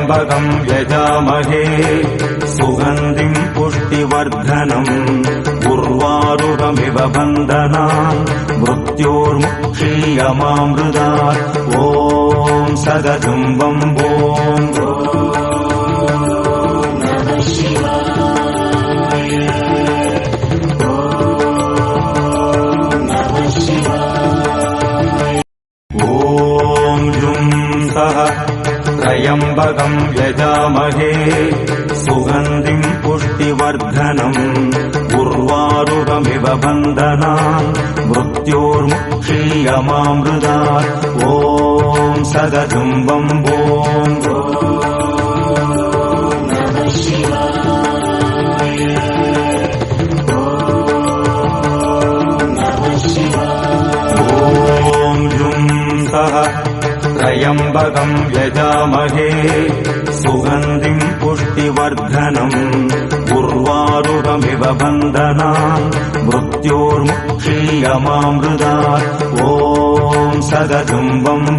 त्र्यम्बकम् यजामहे सुगन्धिम् पुष्टिवर्धनम् उर्वारुकमिव बन्धनान् मृत्योर्मुक्षीयमामृतात् ॐ सदजुम्बम् ॐ त्र्यम्बकम् यजामहे सुगन्धिम् पुष्टिवर्धनम् उर्वारुकमिव बन्धनान् मृत्योर्मुक्षीयमामृतात् ॐ सदजुम्बम् त्र्यम्बकम् यजामहे सुगन्धिम् पुष्टिवर्धनम् उर्वारुकमिव बन्धनान् मृत्योर्मुक्षीयमामृतात् ॐ सदजुम्बम्